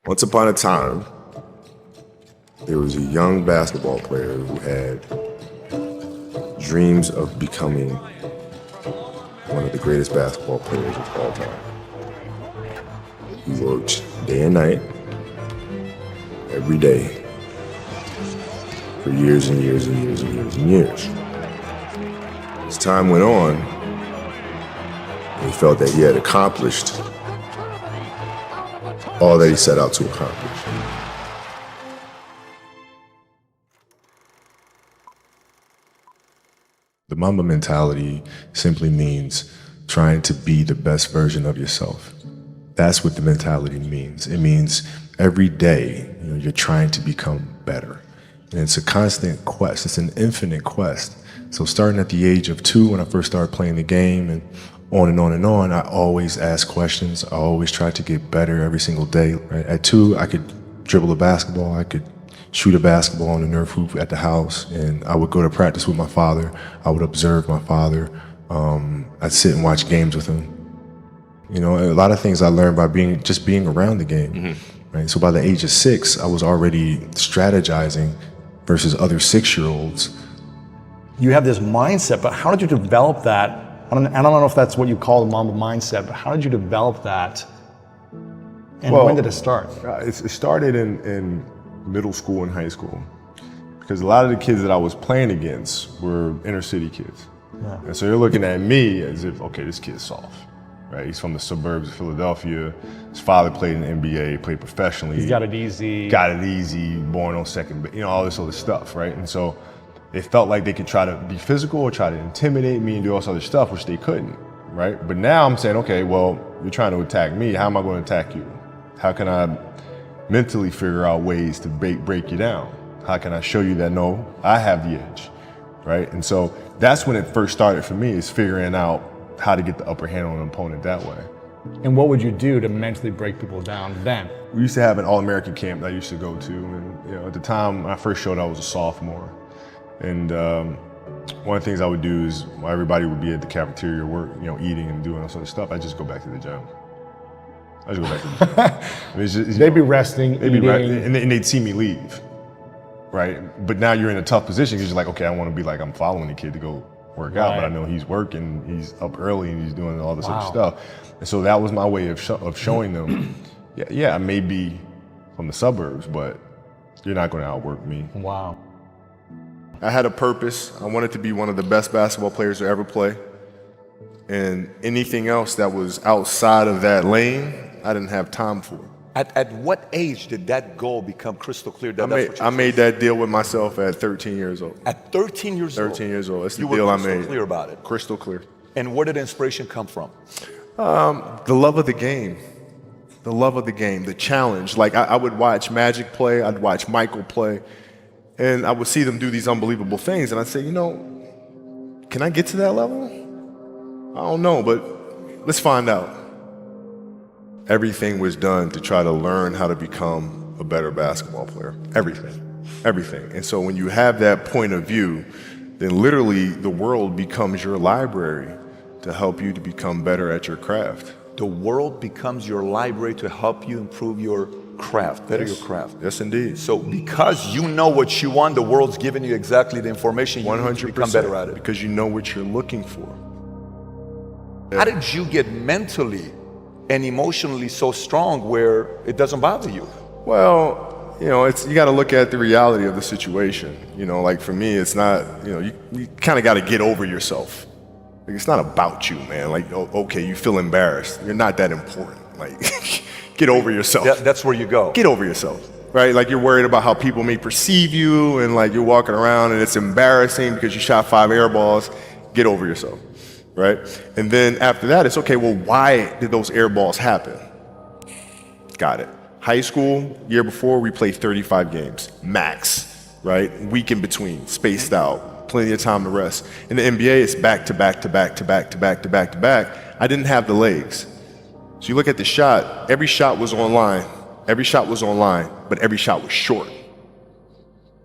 Once upon a time, there was a young basketball player who had dreams of becoming one of the greatest basketball players of all time. He worked day and night, every day, for years and years and years and years and years. As time went on, he felt that he had accomplished all that he set out to accomplish. The Mamba Mentality simply means trying to be the best version of yourself. That's what the mentality means. It means every day, you're trying to become better. And it's a constant quest. It's an infinite quest. So starting at the age of 2, when I first started playing the game, and on and on and on, I always asked questions. I always tried to get better every single day. Right? At 2, I could dribble a basketball. I could shoot a basketball on the Nerf hoop at the house, and I would go to practice with my father. I would observe my father. I'd sit and watch games with him. A lot of things I learned by being around the game. Mm-hmm. Right? So by the age of 6, I was already strategizing versus other 6-year-olds. You have this mindset, but how did you develop that? I don't know if that's what you call the Mamba mindset, but how did you develop that? And when did it start? It started in middle school and high school, because a lot of the kids that I was playing against were inner city kids. Yeah. And so they're looking at me as if, okay, this kid's soft, right? He's from the suburbs of Philadelphia. His father played in the NBA, played professionally. He's got it easy. Born on second, all this other stuff, right? And so it felt like they could try to be physical or try to intimidate me and do all this other stuff, which they couldn't, right? But now I'm saying, okay, well, you're trying to attack me. How am I going to attack you? How can I mentally figure out ways to break you down? How can I show you that, no, I have the edge, right? And so that's when it first started for me, is figuring out how to get the upper hand on an opponent that way. And what would you do to mentally break people down then? We used to have an All-American camp that I used to go to, and at the time when I first showed, I was a sophomore. And one of the things I would do is, while everybody would be at the cafeteria work, eating and doing all sort of stuff, I just go back to the gym. I just go back to the gym. They'd be resting, eating. And they'd see me leave, right? But now you're in a tough position because you're like, okay, I want to be like, I'm following the kid to go work out, but I know he's working, he's up early, and he's doing all this other stuff. And so that was my way of showing them, I may be from the suburbs, but you're not going to outwork me. Wow. I had a purpose. I wanted to be one of the best basketball players to ever play. And anything else that was outside of that lane, I didn't have time for. At what age did that goal become crystal clear? I made that deal with myself at 13 years old. At 13 years old? 13 years old. That's the deal I made. You were crystal clear about it? Crystal clear. And where did inspiration come from? The love of the game. The love of the game, the challenge. Like I would watch Magic play, I'd watch Michael play, and I would see them do these unbelievable things, and I'd say, can I get to that level? I don't know, but let's find out. Everything was done to try to learn how to become a better basketball player. Everything. And so when you have that point of view, then literally the world becomes your library to help you to become better at your craft. The world becomes your library to help you improve your craft, better your craft. Yes, indeed. So because you know what you want, the world's giving you exactly the information you need to become better at it. Because you know what you're looking for. How did you get mentally and emotionally so strong where it doesn't bother you? Well, you got to look at the reality of the situation. Like for me, it's not, you kind of got to get over yourself. Like, it's not about you, man. Like, okay, you feel embarrassed. You're not that important. Like, get over yourself. That's where you go. Get over yourself, right? Like, you're worried about how people may perceive you, and like you're walking around and it's embarrassing because you shot 5 air balls. Get over yourself, right? And then after that, it's okay, well, why did those air balls happen? Got it. High school, year before, we played 35 games, max, right? Week in between, spaced out. Plenty of time to rest. In the NBA, it's back to back to back to back to back to back to back. I didn't have the legs. So you look at the shot, every shot was online, but every shot was short.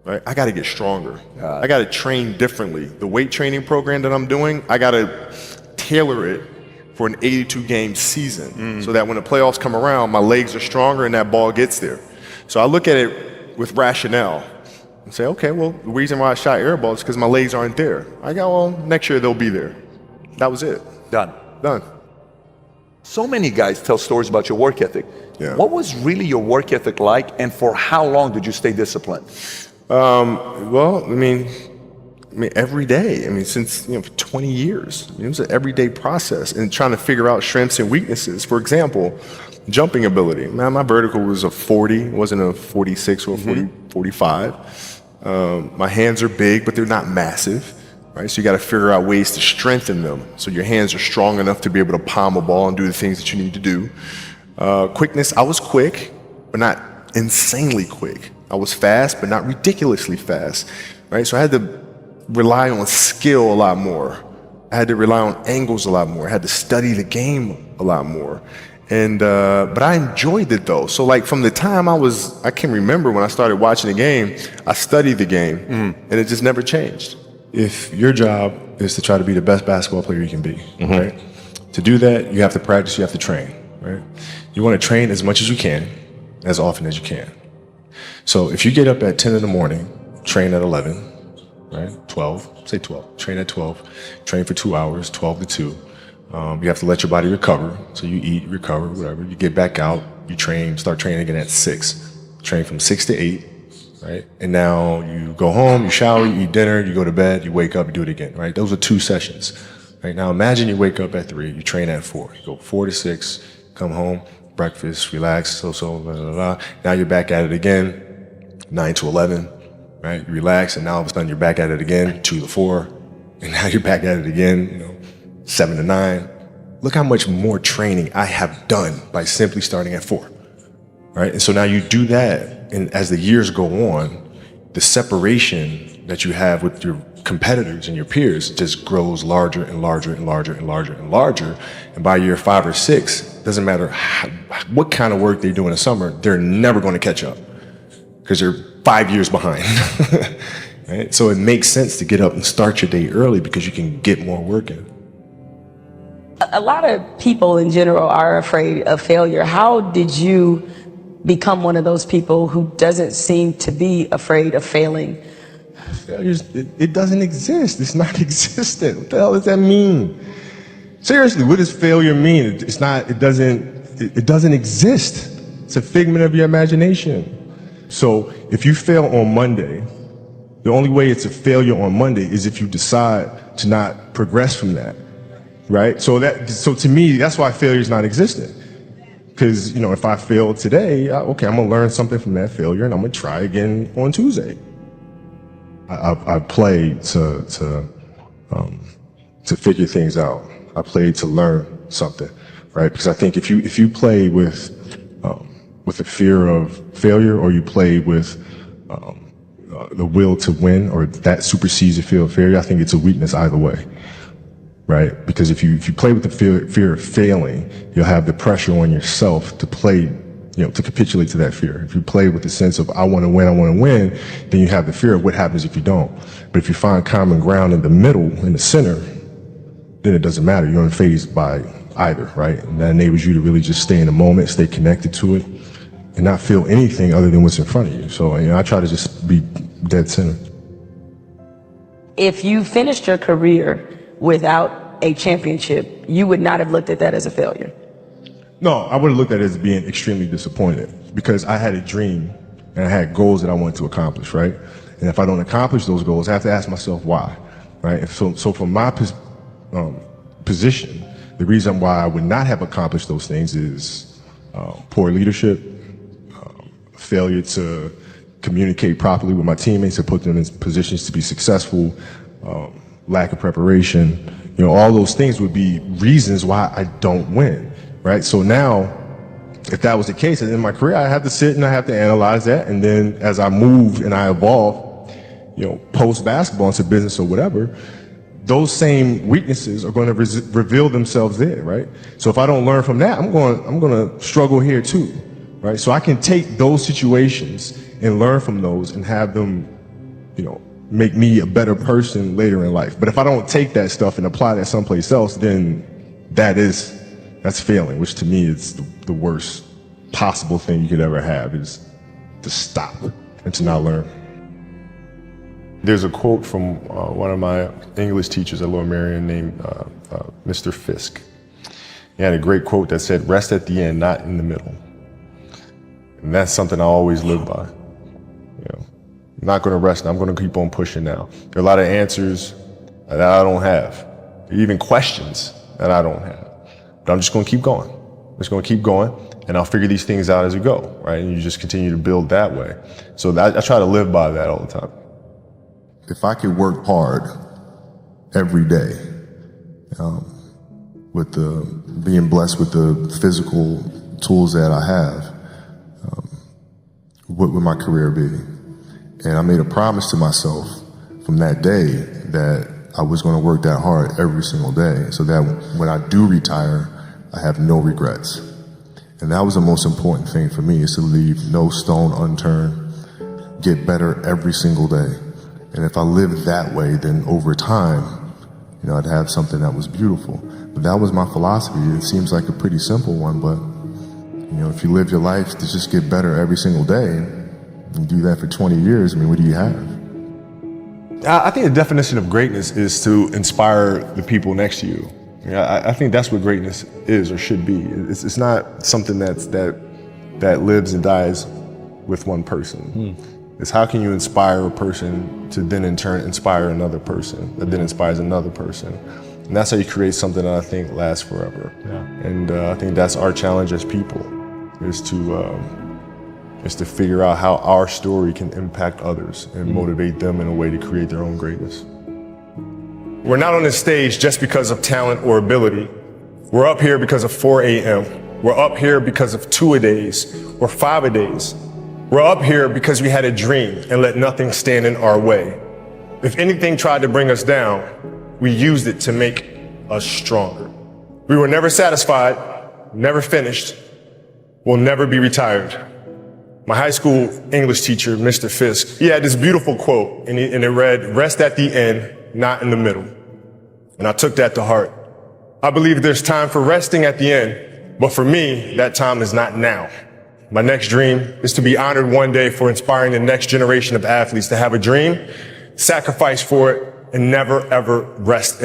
Right? I got to get stronger. I got to train differently. The weight training program that I'm doing, I got to tailor it for an 82 game season, so that when the playoffs come around, my legs are stronger and that ball gets there. So I look at it with rationale and say, okay, well, the reason why I shot air balls is because my legs aren't there. I go, well, next year they'll be there. That was it. Done. Done. So many guys tell stories about your work ethic. Yeah. What was really your work ethic like, and for how long did you stay disciplined? Well, I mean, every day. I mean, since for 20 years, it was an everyday process, and trying to figure out strengths and weaknesses. For example, jumping ability. Man, my vertical was a 40, it wasn't a 46 or a 45. My hands are big, but they're not massive. Right, so you got to figure out ways to strengthen them so your hands are strong enough to be able to palm a ball and do the things that you need to do. Quickness, I was quick, but not insanely quick. I was fast, but not ridiculously fast. Right, so I had to rely on skill a lot more. I had to rely on angles a lot more. I had to study the game a lot more. And but I enjoyed it though. So like from the time I can remember when I started watching the game, I studied the game, and it just never changed. If your job is to try to be the best basketball player you can be, right? To do that, you have to practice, you have to train, right? You want to train as much as you can, as often as you can. So if you get up at 10 in the morning, train at 11, right? 12, say 12, train at 12, train for 2 hours, 12 to 2. You have to let your body recover. So you eat, recover, whatever. You get back out, you train, start training again at 6. Train from 6 to 8. Right? And now you go home, you shower, you eat dinner, you go to bed, you wake up, you do it again, right? Those are 2 sessions. Right? Now imagine you wake up at 3, you train at 4. You go 4 to 6, come home, breakfast, relax, blah, blah, blah. Now you're back at it again, 9 to 11, right? You relax, and now all of a sudden you're back at it again, 2 to 4, and now you're back at it again, 7 to 9. Look how much more training I have done by simply starting at 4. Right? And so now you do that, and as the years go on, the separation that you have with your competitors and your peers just grows larger and larger and larger and larger and larger. And by year 5 or 6, doesn't matter what kind of work they do in the summer, they're never going to catch up because they're 5 years behind. Right? So it makes sense to get up and start your day early because you can get more work in. A lot of people in general are afraid of failure. How did you become one of those people who doesn't seem to be afraid of failing? It doesn't exist. It's not existent. What the hell does that mean? Seriously, what does failure mean? It doesn't exist. It's a figment of your imagination. So if you fail on Monday, the only way it's a failure on Monday is if you decide to not progress from that. Right? So to me, that's why failure is not existent. Because, if I fail today, okay, I'm going to learn something from that failure and I'm going to try again on Tuesday. I play to figure things out. I play to learn something, right? Because I think if you play with the fear of failure, or you play with the will to win, or that supersedes the fear of failure, I think it's a weakness either way. Right? Because if you play with the fear of failing, you'll have the pressure on yourself to play, to capitulate to that fear. If you play with the sense of I want to win, then you have the fear of what happens if you don't. But if you find common ground in the middle, in the center, then it doesn't matter. You're unfazed by either, right? And that enables you to really just stay in the moment, stay connected to it, and not feel anything other than what's in front of you. So, I try to just be dead center. If you finished your career without a championship, you would not have looked at that as a failure. No, I would have looked at it as being extremely disappointed, because I had a dream and I had goals that I wanted to accomplish, right? And if I don't accomplish those goals, I have to ask myself why, right? And so from my position, the reason why I would not have accomplished those things is poor leadership, failure to communicate properly with my teammates, to put them in positions to be successful, lack of preparation, all those things would be reasons why I don't win, right? So now, if that was the case, in my career, I have to sit and I have to analyze that. And then as I move and I evolve, post basketball into business or whatever, those same weaknesses are going to reveal themselves there, right? So if I don't learn from that, I'm going to struggle here too, right? So I can take those situations and learn from those and have them, make me a better person later in life. But if I don't take that stuff and apply that someplace else, then that's failing, which to me is the worst possible thing you could ever have, is to stop and to not learn. There's a quote from one of my English teachers at Lower Merion named Mr. Fisk. He had a great quote that said, "Rest at the end, not in the middle." And that's something I always live by. You know, I'm not going to rest. I'm going to keep on pushing now. There are a lot of answers that I don't have, even questions that I don't have. But I'm just going to keep going. I'm just going to keep going, and I'll figure these things out as we go, right? And you just continue to build that way. So I try to live by that all the time. If I could work hard every day, with being blessed with the physical tools that I have, what would my career be? And I made a promise to myself from that day that I was going to work that hard every single day, so that when I do retire, I have no regrets. And that was the most important thing for me, is to leave no stone unturned, get better every single day. And if I lived that way, then over time, you know, I'd have something that was beautiful. But that was my philosophy. It seems like a pretty simple one, but you know, if you live your life to just get better every single day, and do that for 20 years, I mean, what do you have? I think the definition of greatness is to inspire the people next to you. I think that's what greatness is, or should be. It's not something that lives and dies with one person. It's how can you inspire a person to then in turn inspire another person, that then inspires another person. And that's how you create something that I think lasts forever. Yeah. And I think that's our challenge as people, is to figure out how our story can impact others and motivate them in a way to create their own greatness. We're not on this stage just because of talent or ability. We're up here because of 4 a.m. We're up here because of 2-a-days or 5-a-days. We're up here because we had a dream and let nothing stand in our way. If anything tried to bring us down, we used it to make us stronger. We were never satisfied, never finished, will never be retired. My high school English teacher, Mr. Fisk, he had this beautiful quote, and it read, "Rest at the end, not in the middle." And I took that to heart. I believe there's time for resting at the end, but for me, that time is not now. My next dream is to be honored one day for inspiring the next generation of athletes to have a dream, sacrifice for it, and never ever rest.